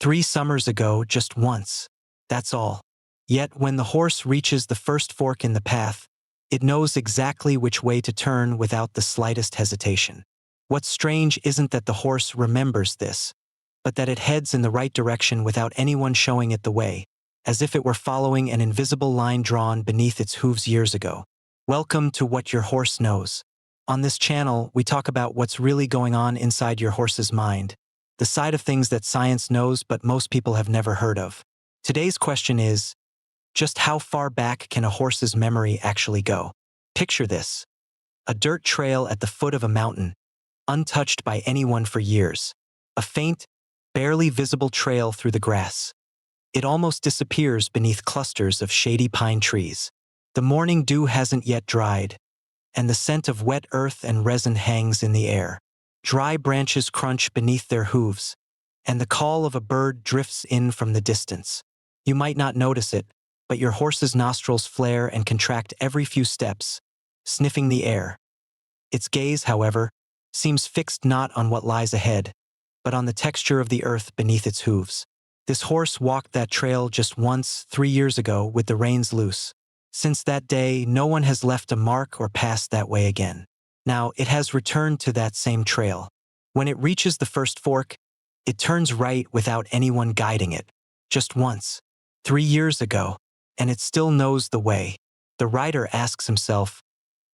3 summers ago, just once. That's all. Yet when the horse reaches the first fork in the path, it knows exactly which way to turn without the slightest hesitation. What's strange isn't that the horse remembers this, but that it heads in the right direction without anyone showing it the way, as if it were following an invisible line drawn beneath its hooves years ago. Welcome to What Your Horse Knows. On this channel, we talk about what's really going on inside your horse's mind, the side of things that science knows but most people have never heard of. Today's question is, just how far back can a horse's memory actually go? Picture this: a dirt trail at the foot of a mountain, untouched by anyone for years. A faint, barely visible trail through the grass. It almost disappears beneath clusters of shady pine trees. The morning dew hasn't yet dried, and the scent of wet earth and resin hangs in the air. Dry branches crunch beneath their hooves, and the call of a bird drifts in from the distance. You might not notice it, but your horse's nostrils flare and contract every few steps, sniffing the air. Its gaze, however, seems fixed not on what lies ahead, but on the texture of the earth beneath its hooves. This horse walked that trail just once 3 years ago with the reins loose. Since that day, no one has left a mark or passed that way again. Now, it has returned to that same trail. When it reaches the first fork, it turns right without anyone guiding it. Just once, 3 years ago, and it still knows the way. The rider asks himself,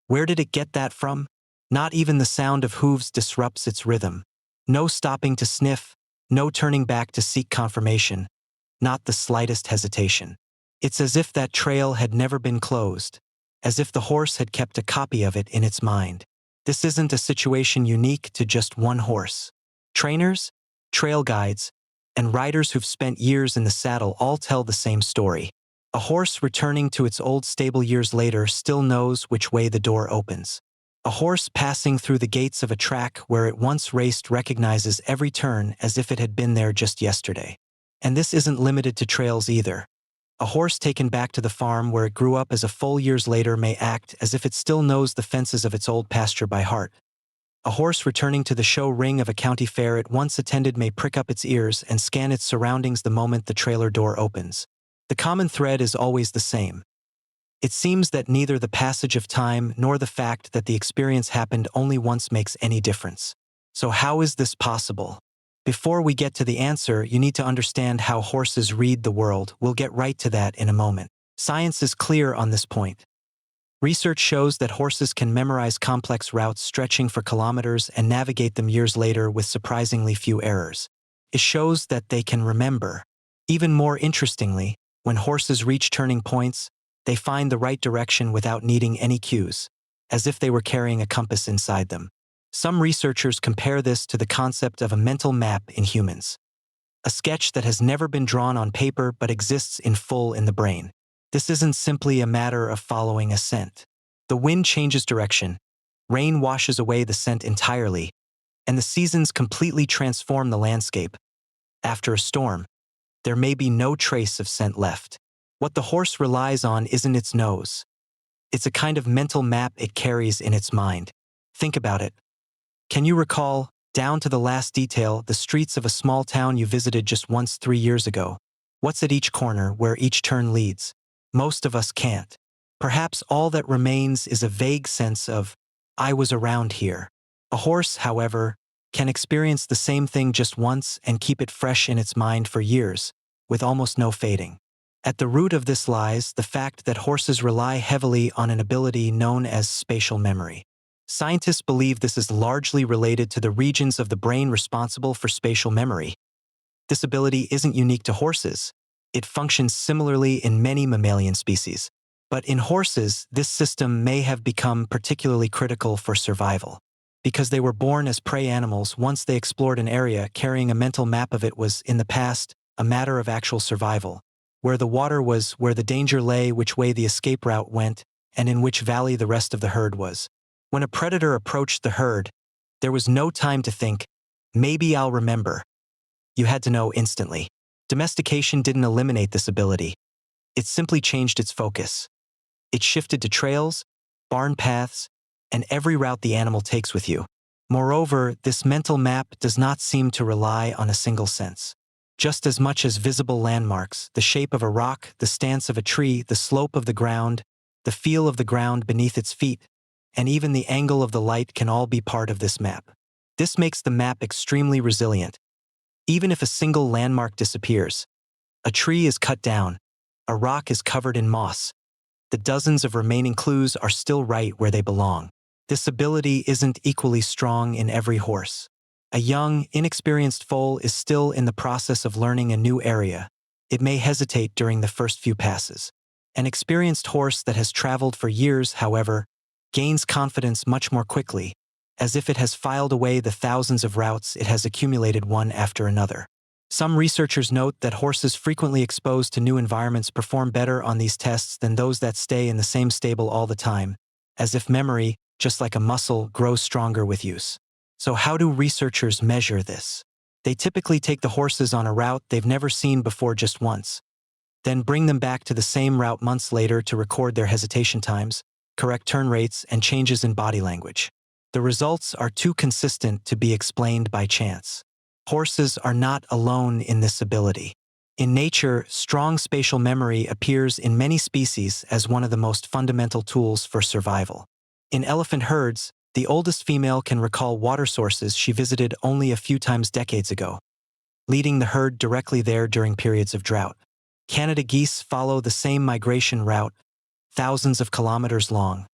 where did it get that from? Not even the sound of hooves disrupts its rhythm. No stopping to sniff, no turning back to seek confirmation, not the slightest hesitation. It's as if that trail had never been closed, as if the horse had kept a copy of it in its mind. This isn't a situation unique to just one horse. Trainers, trail guides, and riders who've spent years in the saddle all tell the same story. A horse returning to its old stable years later still knows which way the door opens. A horse passing through the gates of a track where it once raced recognizes every turn as if it had been there just yesterday. And this isn't limited to trails either. A horse taken back to the farm where it grew up as a foal years later may act as if it still knows the fences of its old pasture by heart. A horse returning to the show ring of a county fair it once attended may prick up its ears and scan its surroundings the moment the trailer door opens. The common thread is always the same. It seems that neither the passage of time nor the fact that the experience happened only once makes any difference. So how is this possible? Before we get to the answer, you need to understand how horses read the world. We'll get right to that in a moment. Science is clear on this point. Research shows that horses can memorize complex routes stretching for kilometers and navigate them years later with surprisingly few errors. It shows that they can remember. Even more interestingly, when horses reach turning points, they find the right direction without needing any cues, as if they were carrying a compass inside them. Some researchers compare this to the concept of a mental map in humans, a sketch that has never been drawn on paper but exists in full in the brain. This isn't simply a matter of following a scent. The wind changes direction, rain washes away the scent entirely, and the seasons completely transform the landscape. After a storm, there may be no trace of scent left. What the horse relies on isn't its nose. It's a kind of mental map it carries in its mind. Think about it. Can you recall, down to the last detail, the streets of a small town you visited just once 3 years ago? What's at each corner, where each turn leads? Most of us can't. Perhaps all that remains is a vague sense of, I was around here. A horse, however, can experience the same thing just once and keep it fresh in its mind for years, with almost no fading. At the root of this lies the fact that horses rely heavily on an ability known as spatial memory. Scientists believe this is largely related to the regions of the brain responsible for spatial memory. This ability isn't unique to horses. It functions similarly in many mammalian species. But in horses, this system may have become particularly critical for survival. Because they were born as prey animals, once they explored an area, carrying a mental map of it was, in the past, a matter of actual survival. Where the water was, where the danger lay, which way the escape route went, and in which valley the rest of the herd was. When a predator approached the herd, there was no time to think, maybe I'll remember. You had to know instantly. Domestication didn't eliminate this ability. It simply changed its focus. It shifted to trails, barn paths, and every route the animal takes with you. Moreover, this mental map does not seem to rely on a single sense. just as much as visible landmarks, the shape of a rock, the stance of a tree, the slope of the ground, the feel of the ground beneath its feet, and even the angle of the light can all be part of this map. This makes the map extremely resilient. Even if a single landmark disappears, a tree is cut down, a rock is covered in moss, the dozens of remaining clues are still right where they belong. This ability isn't equally strong in every horse. A young, inexperienced foal is still in the process of learning a new area. It may hesitate during the first few passes. An experienced horse that has traveled for years, however, gains confidence much more quickly, as if it has filed away the thousands of routes it has accumulated one after another. Some researchers note that horses frequently exposed to new environments perform better on these tests than those that stay in the same stable all the time, as if memory, just like a muscle, grows stronger with use. So how do researchers measure this? They typically take the horses on a route they've never seen before just once, then bring them back to the same route months later to record their hesitation times, correct turn rates, and changes in body language. The results are too consistent to be explained by chance. Horses are not alone in this ability. In nature, strong spatial memory appears in many species as one of the most fundamental tools for survival. In elephant herds, the oldest female can recall water sources she visited only a few times decades ago, leading the herd directly there during periods of drought. Canada geese follow the same migration route, thousands of kilometers long,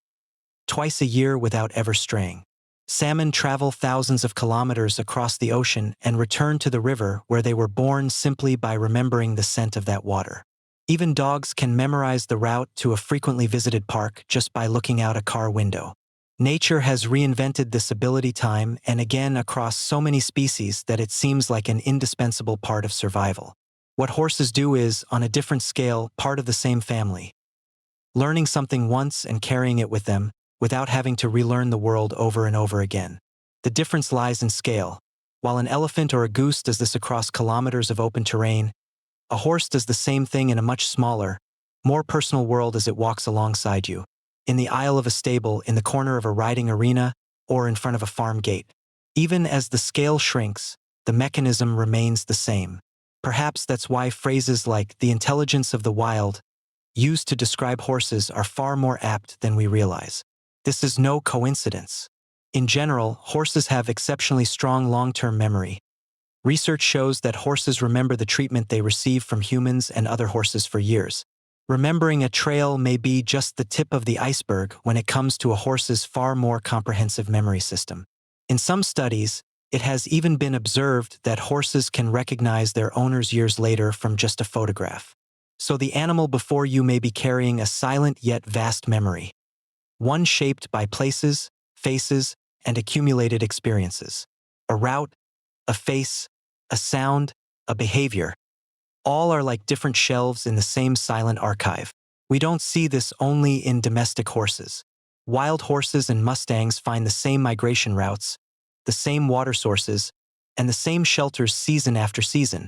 twice a year without ever straying. Salmon travel thousands of kilometers across the ocean and return to the river where they were born simply by remembering the scent of that water. Even dogs can memorize the route to a frequently visited park just by looking out a car window. Nature has reinvented this ability time and again across so many species that it seems like an indispensable part of survival. What horses do is, on a different scale, part of the same family. Learning something once and carrying it with them, without having to relearn the world over and over again. The difference lies in scale. While an elephant or a goose does this across kilometers of open terrain, a horse does the same thing in a much smaller, more personal world as it walks alongside you, in the aisle of a stable, in the corner of a riding arena, or in front of a farm gate. Even as the scale shrinks, the mechanism remains the same. Perhaps that's why phrases like the intelligence of the wild, used to describe horses, are far more apt than we realize. This is no coincidence. In general, horses have exceptionally strong long-term memory. Research shows that horses remember the treatment they receive from humans and other horses for years. Remembering a trail may be just the tip of the iceberg when it comes to a horse's far more comprehensive memory system. In some studies, it has even been observed that horses can recognize their owners years later from just a photograph. So the animal before you may be carrying a silent yet vast memory, one shaped by places, faces, and accumulated experiences. A route, a face, a sound, a behavior. All are like different shelves in the same silent archive. We don't see this only in domestic horses. Wild horses and mustangs find the same migration routes, the same water sources, and the same shelters season after season,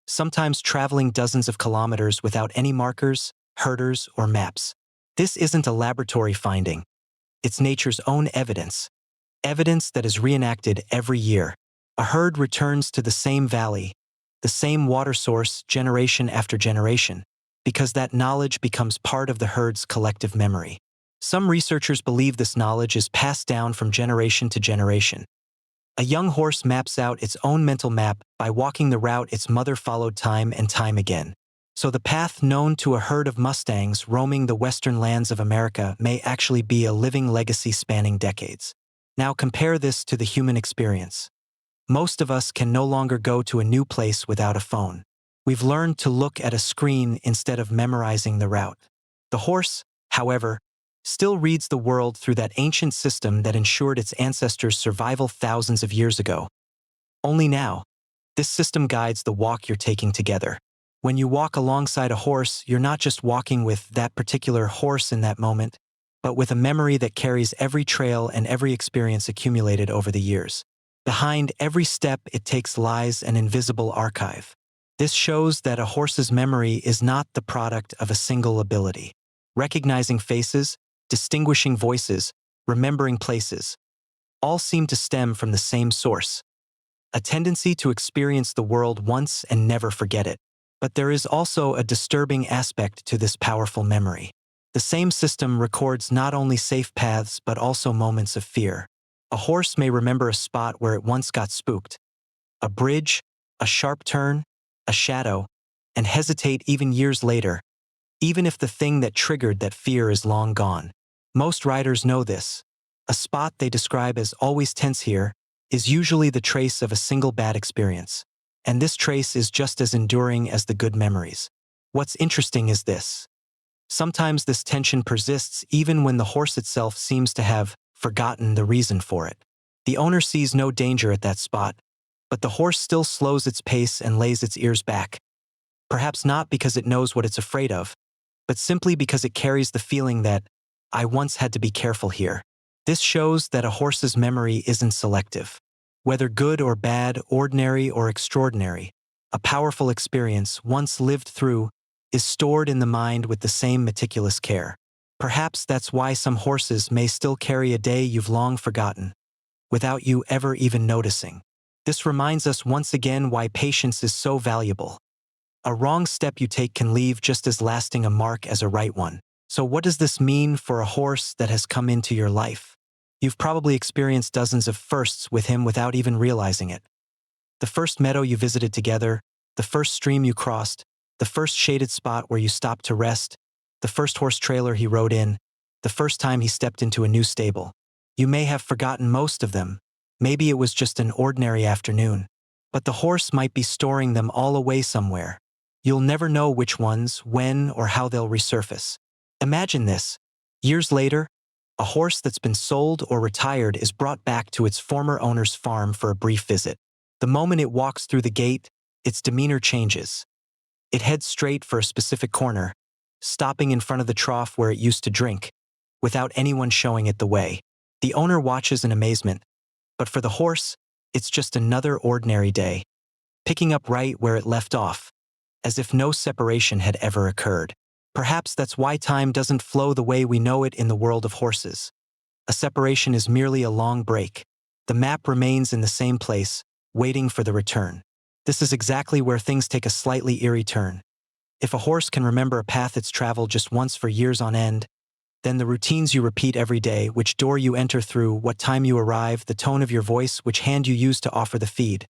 sometimes traveling dozens of kilometers without any markers, herders, or maps. This isn't a laboratory finding. It's nature's own evidence. Evidence that is reenacted every year. A herd returns to the same valley, the same water source generation after generation, because that knowledge becomes part of the herd's collective memory. Some researchers believe this knowledge is passed down from generation to generation. A young horse maps out its own mental map by walking the route its mother followed time and time again. So the path known to a herd of mustangs roaming the western lands of America may actually be a living legacy spanning decades. Now compare this to the human experience. Most of us can no longer go to a new place without a phone. We've learned to look at a screen instead of memorizing the route. The horse, however, still reads the world through that ancient system that ensured its ancestors' survival thousands of years ago. Only now, this system guides the walk you're taking together. When you walk alongside a horse, you're not just walking with that particular horse in that moment, but with a memory that carries every trail and every experience accumulated over the years. Behind every step it takes lies an invisible archive. This shows that a horse's memory is not the product of a single ability. Recognizing faces, distinguishing voices, remembering places, all seem to stem from the same source, a tendency to experience the world once and never forget it. But there is also a disturbing aspect to this powerful memory. The same system records not only safe paths but also moments of fear. A horse may remember a spot where it once got spooked, a bridge, a sharp turn, a shadow, and hesitate even years later, even if the thing that triggered that fear is long gone. Most riders know this. A spot they describe as always tense here is usually the trace of a single bad experience. And this trace is just as enduring as the good memories. What's interesting is this. Sometimes this tension persists even when the horse itself seems to have forgotten the reason for it. The owner sees no danger at that spot, but the horse still slows its pace and lays its ears back. Perhaps not because it knows what it's afraid of, but simply because it carries the feeling that, I once had to be careful here. This shows that a horse's memory isn't selective. Whether good or bad, ordinary or extraordinary, a powerful experience once lived through is stored in the mind with the same meticulous care. Perhaps that's why some horses may still carry a day you've long forgotten, without you ever even noticing. This reminds us once again why patience is so valuable. A wrong step you take can leave just as lasting a mark as a right one. So what does this mean for a horse that has come into your life? You've probably experienced dozens of firsts with him without even realizing it. The first meadow you visited together, the first stream you crossed, the first shaded spot where you stopped to rest, the first horse trailer he rode in, the first time he stepped into a new stable. You may have forgotten most of them. Maybe it was just an ordinary afternoon. But the horse might be storing them all away somewhere. You'll never know which ones, when, or how they'll resurface. Imagine this. Years later, a horse that's been sold or retired is brought back to its former owner's farm for a brief visit. The moment it walks through the gate, its demeanor changes. It heads straight for a specific corner, stopping in front of the trough where it used to drink, without anyone showing it the way. The owner watches in amazement, but for the horse, it's just another ordinary day, picking up right where it left off, as if no separation had ever occurred. Perhaps that's why time doesn't flow the way we know it in the world of horses. A separation is merely a long break. The map remains in the same place, waiting for the return. This is exactly where things take a slightly eerie turn. If a horse can remember a path it's traveled just once for years on end, then the routines you repeat every day, which door you enter through, what time you arrive, the tone of your voice, which hand you use to offer the feed,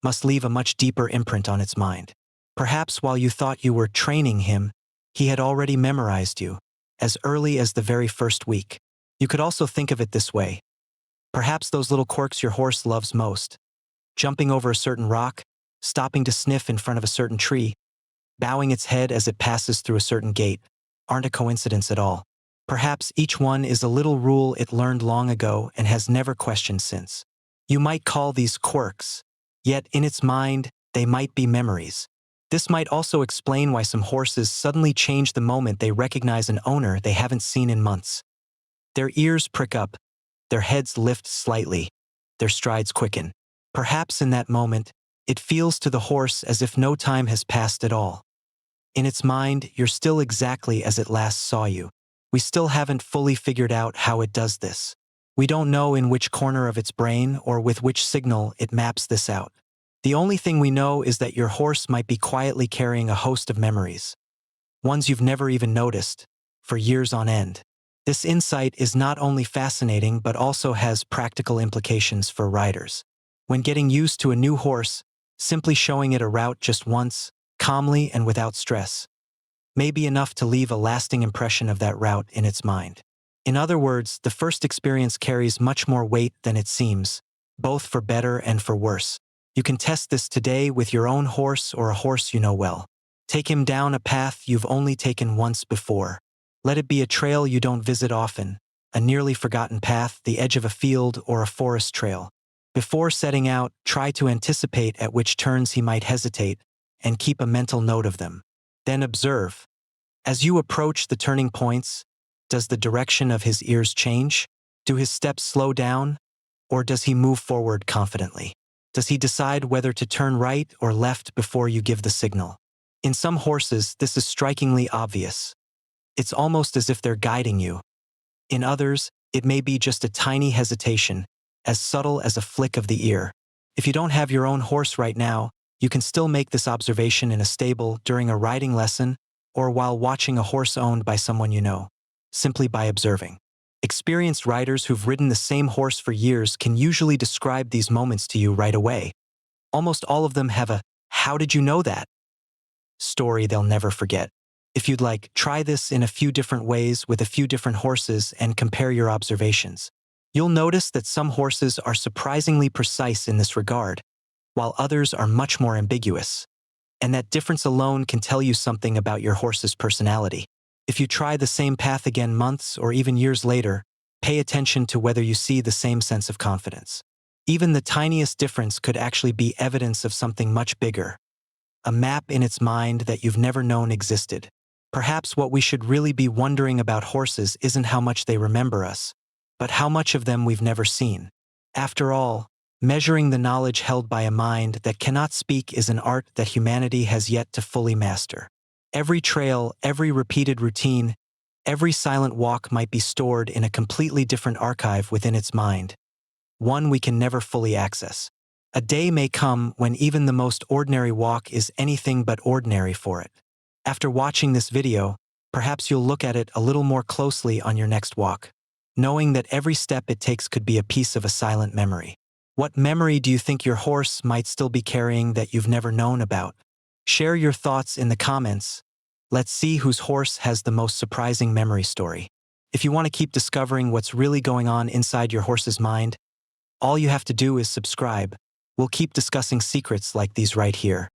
must leave a much deeper imprint on its mind. Perhaps while you thought you were training him, he had already memorized you, as early as the very first week. You could also think of it this way. Perhaps those little quirks your horse loves most, jumping over a certain rock, stopping to sniff in front of a certain tree, bowing its head as it passes through a certain gate, aren't a coincidence at all. Perhaps each one is a little rule it learned long ago and has never questioned since. You might call these quirks, yet in its mind, they might be memories. This might also explain why some horses suddenly change the moment they recognize an owner they haven't seen in months. Their ears prick up, their heads lift slightly, their strides quicken. Perhaps in that moment, it feels to the horse as if no time has passed at all. In its mind, you're still exactly as it last saw you. We still haven't fully figured out how it does this. We don't know in which corner of its brain or with which signal it maps this out. The only thing we know is that your horse might be quietly carrying a host of memories, ones you've never even noticed, for years on end. This insight is not only fascinating but also has practical implications for riders. When getting used to a new horse, simply showing it a route just once, calmly and without stress, may be enough to leave a lasting impression of that route in its mind. In other words, the first experience carries much more weight than it seems, both for better and for worse. You can test this today with your own horse or a horse you know well. Take him down a path you've only taken once before. Let it be a trail you don't visit often, a nearly forgotten path, the edge of a field, or a forest trail. Before setting out, try to anticipate at which turns he might hesitate and keep a mental note of them. Then observe. As you approach the turning points, does the direction of his ears change? Do his steps slow down? Or does he move forward confidently? Does he decide whether to turn right or left before you give the signal? In some horses, this is strikingly obvious. It's almost as if they're guiding you. In others, it may be just a tiny hesitation, as subtle as a flick of the ear. If you don't have your own horse right now, you can still make this observation in a stable, during a riding lesson, or while watching a horse owned by someone you know, simply by observing. Experienced riders who've ridden the same horse for years can usually describe these moments to you right away. Almost all of them have a "how did you know that?" story they'll never forget. If you'd like, try this in a few different ways with a few different horses and compare your observations. You'll notice that some horses are surprisingly precise in this regard, while others are much more ambiguous. And that difference alone can tell you something about your horse's personality. If you try the same path again months or even years later, pay attention to whether you see the same sense of confidence. Even the tiniest difference could actually be evidence of something much bigger, a map in its mind that you've never known existed. Perhaps what we should really be wondering about horses isn't how much they remember us, but how much of them we've never seen. After all, measuring the knowledge held by a mind that cannot speak is an art that humanity has yet to fully master. Every trail, every repeated routine, every silent walk might be stored in a completely different archive within its mind, one we can never fully access. A day may come when even the most ordinary walk is anything but ordinary for it. After watching this video, perhaps you'll look at it a little more closely on your next walk, knowing that every step it takes could be a piece of a silent memory. What memory do you think your horse might still be carrying that you've never known about? Share your thoughts in the comments. Let's see whose horse has the most surprising memory story. If you want to keep discovering what's really going on inside your horse's mind, all you have to do is subscribe. We'll keep discussing secrets like these right here.